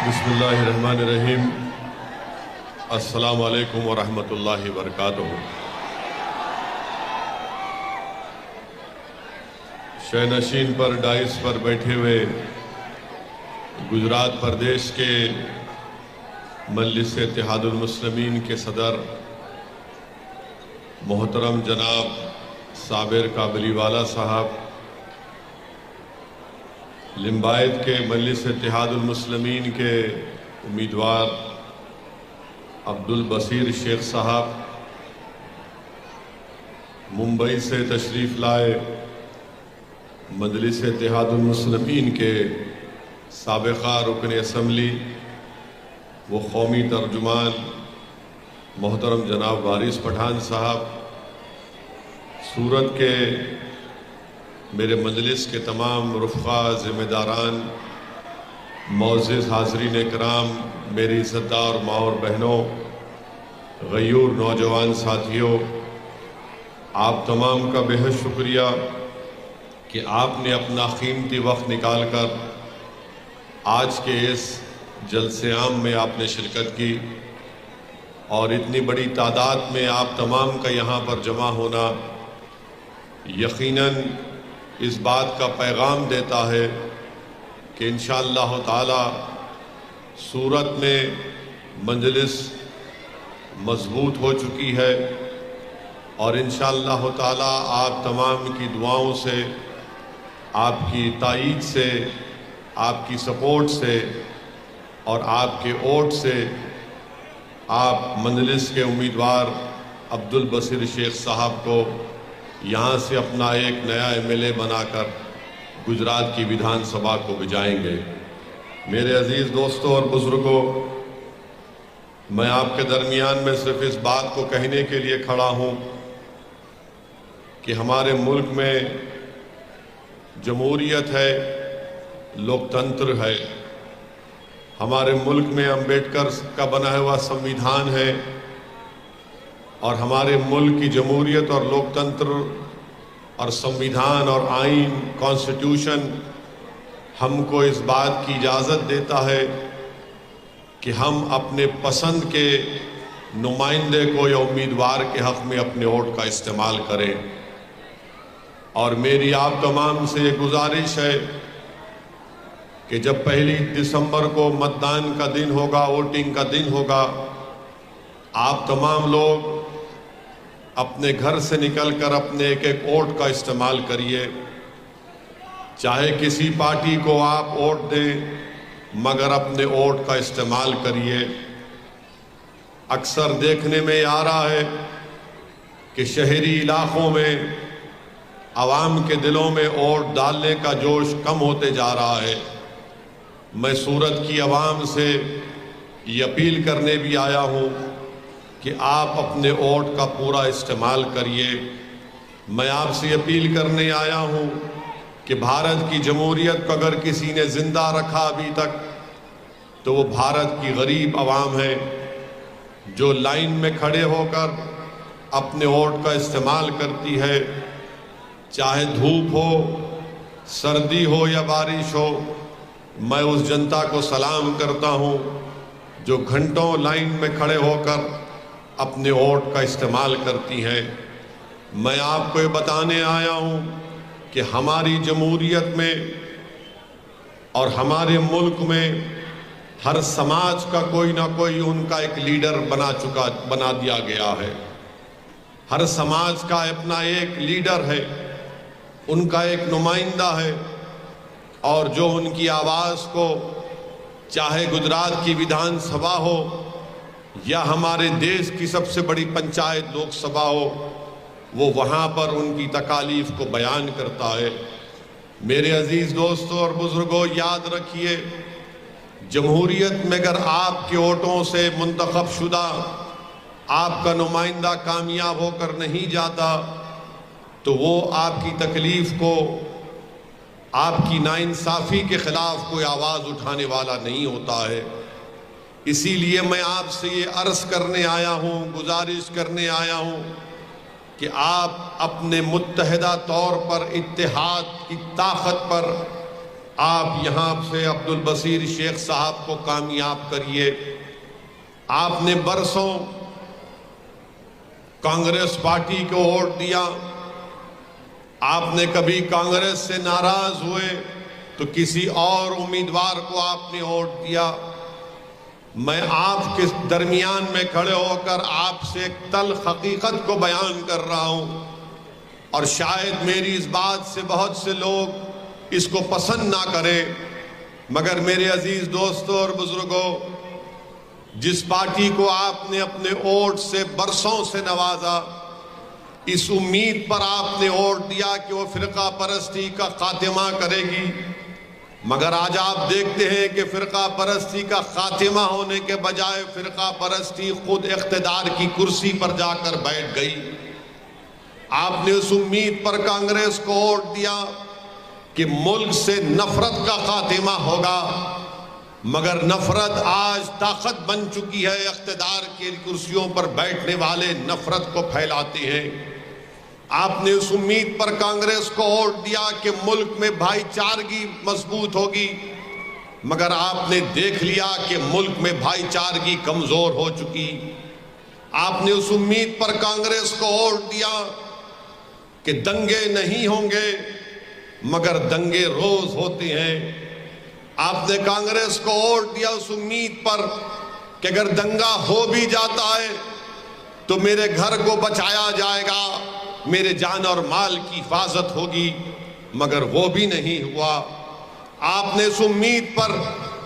بسم اللہ الرحمن الرحیم۔ السلام علیکم ورحمۃ اللہ وبرکاتہ۔ شینشین پر ڈائس پر بیٹھے ہوئے گجرات پردیش کے مجلس اتحاد المسلمین کے صدر محترم جناب صابر کابلی والا صاحب، لمبائت کے مجلس اتحاد المسلمین کے امیدوار عبدالبصیر شیخ صاحب، ممبئی سے تشریف لائے مجلس اتحاد المسلمین کے سابقہ رکن اسمبلی و قومی ترجمان محترم جناب وارث پٹھان صاحب، سورت کے میرے مجلس کے تمام رفقا، ذمہ داران، معزز حاضرین اکرام، میری عزتدار ماں اور بہنوں، غیور نوجوان ساتھیوں، آپ تمام کا بہت شکریہ کہ آپ نے اپنا قیمتی وقت نکال کر آج کے اس جلسے عام میں آپ نے شرکت کی، اور اتنی بڑی تعداد میں آپ تمام کا یہاں پر جمع ہونا یقیناً اس بات کا پیغام دیتا ہے کہ انشاءاللہ تعالی سورت میں مجلس مضبوط ہو چکی ہے، اور انشاءاللہ تعالی آپ تمام کی دعاؤں سے، آپ کی تائید سے، آپ کی سپورٹ سے اور آپ کے ووٹ سے آپ مجلس کے امیدوار عبدالبصیر شیخ صاحب کو یہاں سے اپنا ایک نیا MLA بنا کر گجرات کی ویدھان سبھا کو بھیجائیں گے۔ میرے عزیز دوستوں اور بزرگوں، میں آپ کے درمیان میں صرف اس بات کو کہنے کے لیے کھڑا ہوں کہ ہمارے ملک میں جمہوریت ہے، لوکتنتر ہے، ہمارے ملک میں امبیڈکر کا بنا ہوا سمویدھان ہے، اور ہمارے ملک کی جمہوریت اور لوکتنتر اور سمویدھان اور آئین، کانسٹیٹیوشن ہم کو اس بات کی اجازت دیتا ہے کہ ہم اپنے پسند کے نمائندے کو یا امیدوار کے حق میں اپنے ووٹ کا استعمال کریں۔ اور میری آپ تمام سے یہ گزارش ہے کہ جب 1 دسمبر کو متدان کا دن ہوگا، ووٹنگ کا دن ہوگا، آپ تمام لوگ اپنے گھر سے نکل کر اپنے ایک ایک ووٹ کا استعمال کریے۔ چاہے کسی پارٹی کو آپ ووٹ دیں، مگر اپنے ووٹ کا استعمال کریے۔ اکثر دیکھنے میں آ رہا ہے کہ شہری علاقوں میں عوام کے دلوں میں ووٹ ڈالنے کا جوش کم ہوتے جا رہا ہے۔ میں سورت کی عوام سے یہ اپیل کرنے بھی آیا ہوں کہ آپ اپنے ووٹ کا پورا استعمال کریے۔ میں آپ سے اپیل کرنے آیا ہوں کہ بھارت کی جمہوریت کو اگر کسی نے زندہ رکھا ابھی تک تو وہ بھارت کی غریب عوام ہے، جو لائن میں کھڑے ہو کر اپنے ووٹ کا استعمال کرتی ہے، چاہے دھوپ ہو، سردی ہو یا بارش ہو۔ میں اس جنتا کو سلام کرتا ہوں جو گھنٹوں لائن میں کھڑے ہو کر اپنے ووٹ کا استعمال کرتی ہیں۔ میں آپ کو یہ بتانے آیا ہوں کہ ہماری جمہوریت میں اور ہمارے ملک میں ہر سماج کا کوئی نہ کوئی ان کا ایک لیڈر بنا دیا گیا ہے۔ ہر سماج کا اپنا ایک لیڈر ہے، ان کا ایک نمائندہ ہے، اور جو ان کی آواز کو، چاہے گجرات کی ویدھان سبھا ہو یا ہمارے دیش کی سب سے بڑی پنچایت لوک سبھا ہو، وہ وہاں پر ان کی تکالیف کو بیان کرتا ہے۔ میرے عزیز دوستوں اور بزرگوں، یاد رکھیے، جمہوریت میں اگر آپ کے ووٹوں سے منتخب شدہ آپ کا نمائندہ کامیاب ہو کر نہیں جاتا تو وہ آپ کی تکلیف کو، آپ کی ناانصافی کے خلاف کوئی آواز اٹھانے والا نہیں ہوتا ہے۔ اسی لیے میں آپ سے یہ عرض کرنے آیا ہوں، گزارش کرنے آیا ہوں کہ آپ اپنے متحدہ طور پر اتحاد کی طاقت پر آپ یہاں سے عبد البصیر شیخ صاحب کو کامیاب کریے۔ آپ نے برسوں کانگریس پارٹی کو ووٹ دیا، آپ نے کبھی کانگریس سے ناراض ہوئے تو کسی اور امیدوار کو آپ نے ووٹ دیا۔ میں آپ کے درمیان میں کھڑے ہو کر آپ سے ایک تلخ حقیقت کو بیان کر رہا ہوں، اور شاید میری اس بات سے بہت سے لوگ اس کو پسند نہ کریں، مگر میرے عزیز دوستوں اور بزرگوں، جس پارٹی کو آپ نے اپنے ووٹ سے برسوں سے نوازا، اس امید پر آپ نے ووٹ دیا کہ وہ فرقہ پرستی کا خاتمہ کرے گی، مگر آج آپ دیکھتے ہیں کہ فرقہ پرستی کا خاتمہ ہونے کے بجائے فرقہ پرستی خود اقتدار کی کرسی پر جا کر بیٹھ گئی۔ آپ نے اس امید پر کانگریس کو ووٹ دیا کہ ملک سے نفرت کا خاتمہ ہوگا، مگر نفرت آج طاقت بن چکی ہے۔ اقتدار کی کرسیوں پر بیٹھنے والے نفرت کو پھیلاتے ہیں۔ آپ نے اس امید پر کانگریس کو ووٹ دیا کہ ملک میں بھائی چارگی مضبوط ہوگی، مگر آپ نے دیکھ لیا کہ ملک میں بھائی چارگی کمزور ہو چکی۔ آپ نے اس امید پر کانگریس کو ووٹ دیا کہ دنگے نہیں ہوں گے، مگر دنگے روز ہوتے ہیں۔ آپ نے کانگریس کو ووٹ دیا اس امید پر کہ اگر دنگا ہو بھی جاتا ہے تو میرے گھر کو بچایا جائے گا، میرے جان اور مال کی حفاظت ہوگی، مگر وہ بھی نہیں ہوا۔ آپ نے اس امید پر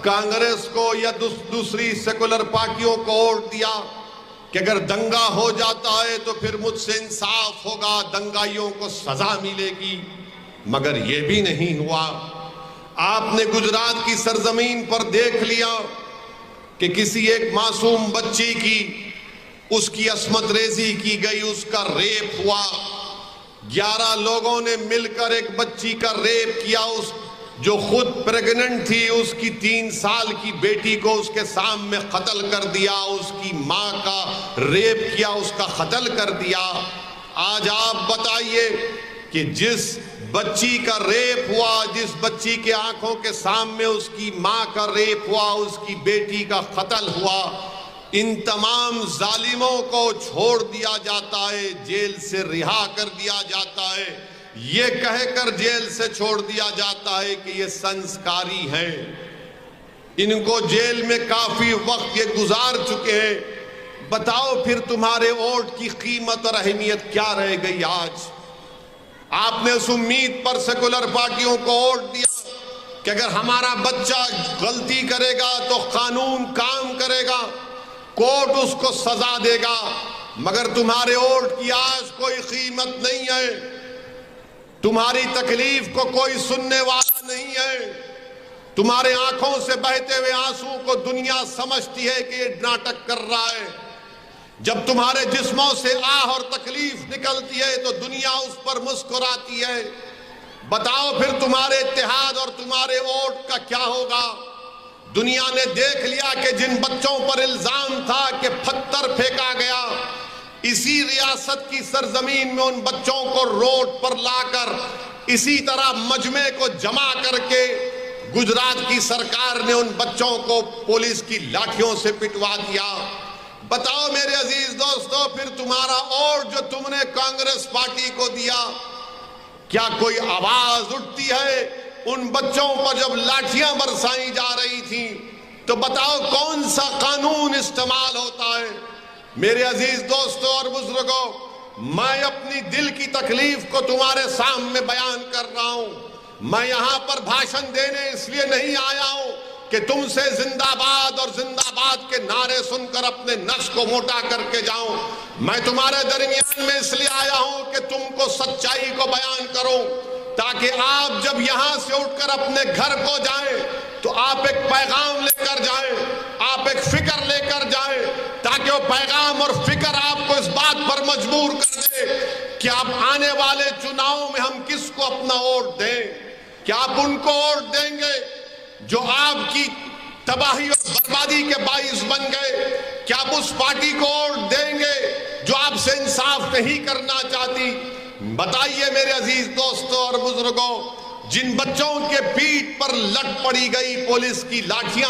کانگریس کو یا دوسری سیکولر پارٹیوں کو ووٹ دیا کہ اگر دنگا ہو جاتا ہے تو پھر مجھ سے انصاف ہوگا، دنگائیوں کو سزا ملے گی، مگر یہ بھی نہیں ہوا۔ آپ نے گجرات کی سرزمین پر دیکھ لیا کہ کسی ایک معصوم بچی کی اس کی عصمت ریزی کی گئی، اس کا ریپ ہوا۔ 11 لوگوں نے مل کر ایک بچی کا ریپ کیا، اس جو خود پریگننٹ تھی، اس کی 3 سال کی بیٹی کو اس کے سامنے قتل کر دیا، اس کی ماں کا ریپ کیا، اس کا قتل کر دیا۔ آج آپ بتائیے کہ جس بچی کا ریپ ہوا، جس بچی کے آنکھوں کے سامنے اس کی ماں کا ریپ ہوا، اس کی بیٹی کا قتل ہوا، ان تمام ظالموں کو چھوڑ دیا جاتا ہے، جیل سے رہا کر دیا جاتا ہے، یہ کہہ کر جیل سے چھوڑ دیا جاتا ہے کہ یہ سنسکاری ہیں۔ ان کو جیل میں کافی وقت یہ گزار چکے ہیں۔ بتاؤ پھر تمہارے ووٹ کی قیمت اور اہمیت کیا رہ گئی آج؟ آپ نے اس امید پر سیکولر پارٹیوں کو ووٹ دیا کہ اگر ہمارا بچہ غلطی کرے گا تو قانون کام کرے گا، کورٹ اس کو سزا دے گا، مگر تمہارے ووٹ کی آج کوئی قیمت نہیں ہے، تمہاری تکلیف کو کوئی سننے والا نہیں ہے، تمہارے آنکھوں سے بہتے ہوئے آنسو کو دنیا سمجھتی ہے کہ یہ ناٹک کر رہا ہے۔ جب تمہارے جسموں سے آہ اور تکلیف نکلتی ہے تو دنیا اس پر مسکراتی ہے۔ بتاؤ پھر تمہارے اتحاد اور تمہارے ووٹ کا کیا ہوگا؟ دنیا نے دیکھ لیا کہ جن بچوں پر الزام تھا کہ پتھر پھینکا گیا، اسی ریاست کی سرزمین میں ان بچوں کو روڈ پر لا کر اسی طرح مجمع کو جمع کر کے گجرات کی سرکار نے ان بچوں کو پولیس کی لاٹھیوں سے پٹوا دیا۔ بتاؤ میرے عزیز دوستو، پھر تمہارا ووٹ جو تم نے کانگریس پارٹی کو دیا، کیا کوئی آواز اٹھتی ہے ان بچوں پر جب لاٹھیاں برسائی جا رہی تھیں؟ تو بتاؤ کون سا قانون استعمال ہوتا ہے؟ میرے عزیز دوستو اور بزرگوں، میں اپنی دل کی تکلیف کو تمہارے سامنے بیان کر رہا ہوں۔ میں یہاں پر بھاشن دینے اس لیے نہیں آیا ہوں کہ تم سے زندہ باد اور زندہ باد کے نعرے سن کر اپنے نفس کو موٹا کر کے جاؤں۔ میں تمہارے درمیان میں اس لیے آیا ہوں کہ تم کو سچائی کو بیان کروں، تاکہ آپ جب یہاں سے اٹھ کر اپنے گھر کو جائیں تو آپ ایک پیغام لے کر جائیں، آپ ایک فکر لے کر جائیں، تاکہ وہ پیغام اور فکر آپ کو اس بات پر مجبور کر دے کہ آپ آنے والے چناؤں میں ہم کس کو اپنا ووٹ دیں۔ کیا آپ ان کو ووٹ دیں گے جو آپ کی تباہی اور بربادی کے باعث بن گئے؟ کیا آپ اس پارٹی کو ووٹ دیں گے جو آپ سے انصاف نہیں کرنا چاہتی؟ بتائیے میرے عزیز دوستوں اور بزرگوں، جن بچوں کے پیٹھ پر لٹ پڑی گئی پولیس کی لاٹھیاں